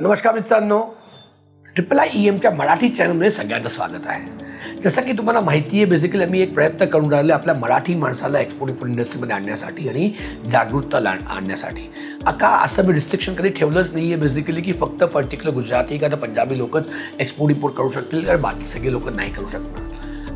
नमस्कार मित्रांनो, iiiEMच्या मराठी चॅनलमध्ये सगळ्यांचं स्वागत आहे. जसं की तुम्हाला माहिती आहे, बेसिकली मी एक प्रयत्न करून राहिलो आपल्या मराठी माणसाला एक्सपोर्ट इंडस्ट्रीमध्ये आणण्यासाठी आणि जागरूकता आणण्यासाठी. आता असं मी रिस्ट्रिक्शन कधी ठेवलंच नाही आहे बेसिकली की फक्त पर्टिक्युलर गुजराती का पंजाबी लोकच एक्सपोर्ट इम्पोर्ट करू शकतील तर बाकी सगळे लोक नाही करू शकणार.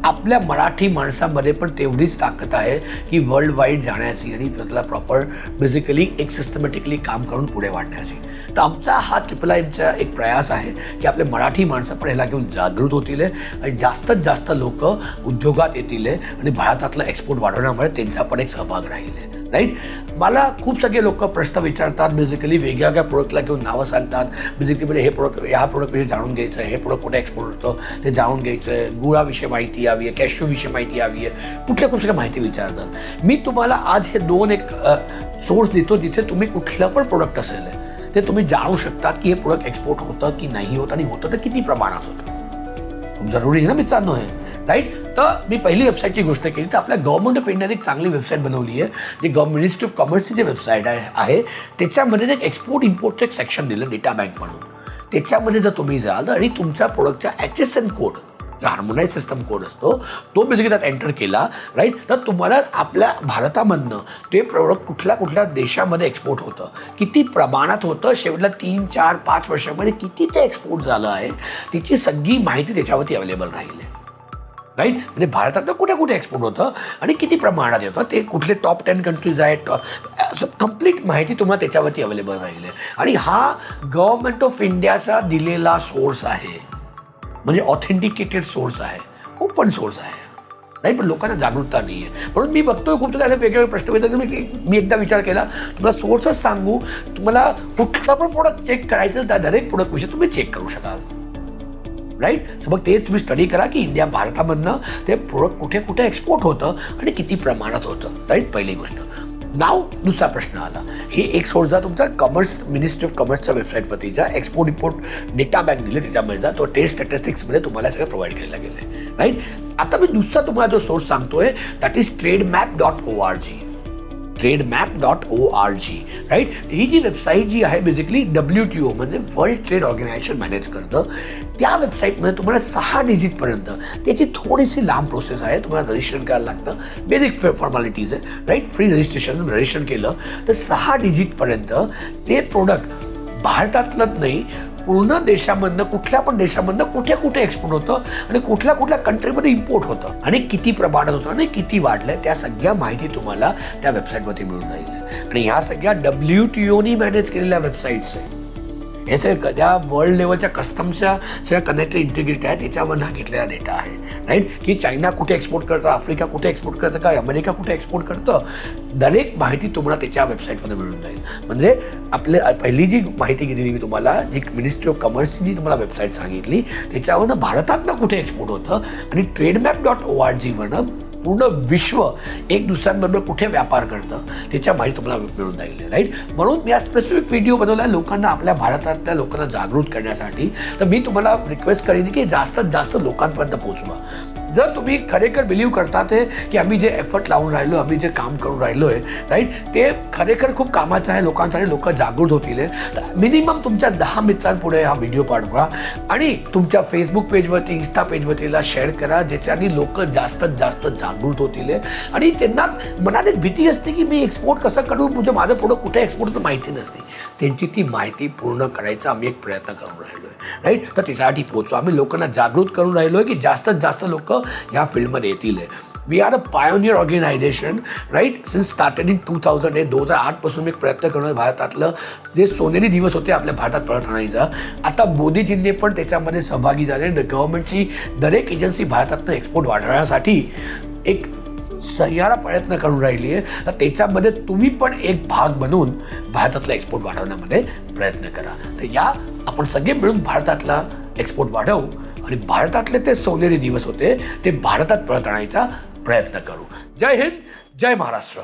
आपल्या मराठी माणसामध्ये पण तेवढीच ताकद आहे की वर्ल्ड वाईड जाण्याची आणि त्याला प्रॉपर बेसिकली एक सिस्टमॅटिकली काम करून पुढे वाढण्याची. तर आमचा हा iiiEMचा एक प्रयास आहे की आपले मराठी माणसं पण ह्याला घेऊन जागृत होतील आणि जास्तीत जास्त लोक उद्योगात येतील आणि भारतातलं एक्सपोर्ट वाढवण्यामध्ये त्यांचा पण एक सहभाग राहील. राईट. मला खूप सगळे लोक प्रश्न विचारतात, बेसिकली वेगळ्या प्रोडक्टला घेऊन नावं सांगतात. बेसिकली म्हणजे हे प्रोडक्ट ह्या प्रोडक्टविषयी जाणून घ्यायचं आहे, हे प्रोडक्ट कुठे एक्सपोर्ट होतं ते जाणून घ्यायचं आहे, गुळाविषयी माहिती हवी आहे, कॅशूविषयी माहिती हवी आहे, कुठल्या खूप सगळ्या माहिती विचारतात. मी तुम्हाला आज हे दोन एक सोर्स देतो जिथे तुम्ही कुठलं पण प्रोडक्ट असेल ते तुम्ही जाणू शकतात की हे प्रोडक्ट एक्सपोर्ट होतं की नाही होतं आणि होतं तर किती प्रमाणात होतं. खूप जरुरी आहे ना मित्रांनो हे. राईट. तर मी पहिली वेबसाईटची गोष्ट केली तर आपल्या गव्हर्नमेंट ऑफ इंडियाने एक चांगली वेबसाईट बनवली आहे जी मिनिस्ट्री ऑफ कॉमर्सची जी वेबसाईट आहे त्याच्यामध्ये एक एक्सपोर्ट इम्पोर्टचं एक सेक्शन दिलं डेटा बँक म्हणून. त्याच्यामध्ये जर तुम्ही जाल आणि तुमच्या प्रोडक्टचा HSN कोड जो हार्मोनाइज सिस्टम कोड असतो तो बेसिकली त्यात एंटर केला, राईट, तर तुम्हाला आपल्या भारतामधनं ते प्रोडक्ट कुठल्या देशामध्ये एक्सपोर्ट होतं, किती प्रमाणात होतं, शेवटला 3, 4, 5 वर्षामध्ये किती ते एक्सपोर्ट झालं आहे तिची सगळी माहिती त्याच्यावरती अवेलेबल राहील. राईट. म्हणजे भारतातनं कुठे एक्सपोर्ट होतं आणि किती प्रमाणात येतं, ते कुठले टॉप 10 कंट्रीज आहेत, असं कंप्लीट माहिती तुम्हाला त्याच्यावरती अवेलेबल राहील. आणि हा गव्हर्नमेंट ऑफ इंडियाचा दिलेला सोर्स आहे, म्हणजे ऑथेंटिकेटेड सोर्स आहे, ओपन सोर्स आहे. नाही, पण लोकांना जागरूकता नाही आहे. म्हणून मी बघतोय खूप सगळे वेगवेगळे प्रश्न येतात. मी एकदा विचार केला, तुम्हाला सोर्सच सांगू, तुम्हाला कुठला पण प्रोडक्ट चेक करायचं तर डायरेक्ट प्रोडक्टविषयी तुम्ही चेक करू शकाल. राईट. सो मग ते तुम्ही स्टडी करा की भारतामधनं ते प्रोडक्ट कुठे एक्सपोर्ट होतं आणि किती प्रमाणात होतं. राईट. पहिली गोष्ट. नाव दुसरा प्रश्न आला, हे एक सोर्स जा तुमचा कॉमर्स मिनिस्ट्री ऑफ कॉमर्सच्या वेबसाईटवरती जा, एक्सपोर्ट इम्पोर्ट डेटा बँक दिले त्याच्यामध्ये जा, तो टेस्ट स्टॅटिस्टिक्समध्ये तुम्हाला सगळं प्रोव्हाइड केलेलं गेलं आहे. राईट. आता मी दुसरा तुम्हाला जो सोर्स सांगतोय that is trademap.org. trademap.org. Right. ही जी वेबसाईट जी आहे बेसिकली WTO म्हणजे वर्ल्ड ट्रेड ऑर्गनायझेशन मॅनेज करतं. त्या वेबसाईटमध्ये तुम्हाला 6 डिजिटपर्यंत त्याची थोडीशी लांब प्रोसेस आहे, तुम्हाला रजिस्ट्रेशन करायला लागतं, बेसिक फॉर्मॅलिटीज आहे. राईट. फ्री रजिस्ट्रेशन केलं तर 6 डिजिटपर्यंत ते प्रोडक्ट भारतातलंच नाही पूर्ण देशामधनं कुठल्या पण देशामधनं कुठे एक्सपोर्ट होतं आणि कुठल्या कंट्रीमध्ये इम्पोर्ट होतं आणि किती प्रमाणात होतं आणि किती वाढलंय त्या सगळ्या माहिती तुम्हाला त्या वेबसाईटवरती मिळून राहील. आणि ह्या सगळ्या WTOनी मॅनेज केलेल्या वेबसाईट्स आहे. हे सगळं ज्या वर्ल्ड लेवलच्या कस्टम्सच्या सगळ्या कनेक्टेड इंटिग्रेटेड आहे त्याच्यावर हा घेतलेला डेटा आहे. राईट. की चायना कुठे एक्सपोर्ट करतं, आफ्रिका कुठे एक्सपोर्ट करतं, का अमेरिका कुठे एक्सपोर्ट करतं, दरेक माहिती तुम्हाला त्याच्या वेबसाईटमध्ये मिळून जाईल. म्हणजे पहिली जी माहिती दिली मी तुम्हाला, जी मिनिस्ट्री ऑफ कॉमर्सची जी तुम्हाला वेबसाईट सांगितली त्याच्यावरनं भारतातनं कुठे एक्सपोर्ट होतं आणि trademap.org पूर्ण विश्व एक दुसऱ्यांबरोबर कुठे व्यापार करतं त्याच्या माहिती तुम्हाला मिळून जाईल. राईट. म्हणून मी हा स्पेसिफिक व्हिडिओ बनवला लोकांना, आपल्या भारतातल्या लोकांना जागृत करण्यासाठी. तर मी तुम्हाला रिक्वेस्ट करेन की जास्तीत जास्त लोकांपर्यंत पोहोचवा. जर तुम्ही खरेखर बिलीव्ह करतात की आम्ही जे एफर्ट लावून राहिलो, आम्ही जे काम करून राहिलो आहे, राईट, ते खरेखर खूप कामाचं आहे लोकांसाठी, लोक जागृत होतील, तर मिनिमम तुमच्या 10 मित्रांपुढे हा व्हिडिओ पाठवा आणि तुमच्या फेसबुक पेजवरती, इन्स्टा पेजवरतीला शेअर करा, ज्याच्याने लोक जास्तीत जास्त जागृत होतील. आणि त्यांना मनात एक भीती असते की मी एक्सपोर्ट कसं करू, म्हणजे माझं प्रोडक्ट कुठे एक्सपोर्ट तर माहिती नसते, त्यांची ती माहिती पूर्ण करायचा आम्ही एक प्रयत्न करून राहिलो आहे. राईट. तर त्याच्यासाठी पोहोचू, आम्ही लोकांना जागृत करून राहिलो आहे की जास्तीत जास्त लोक ह्या फील्डमध्ये येतील. We are a pioneer organisation. Right. Since started in 2008. 2008 पासून एक प्रयत्न करून भारतातलं जे सोनेरी दिवस होते आपल्या भारतात परत आणायचा. आता मोदीजींनी पण त्याच्यामध्ये सहभागी झाले. गव्हर्नमेंटची दरेक एजन्सी भारतातनं एक्सपोर्ट वाढवण्यासाठी एक सह्यारा प्रयत्न करून राहिली आहे. तर त्याच्यामध्ये तुम्ही पण एक भाग बनवून भारतातला एक्सपोर्ट वाढवण्यामध्ये प्रयत्न करा. तर या आपण सगळे मिळून भारतातला एक्सपोर्ट वाढवू आणि भारतातले ते सोनेरी दिवस होते ते भारतात परत आणायचा प्रयत्न करू. जय हिंद, जय महाराष्ट्र.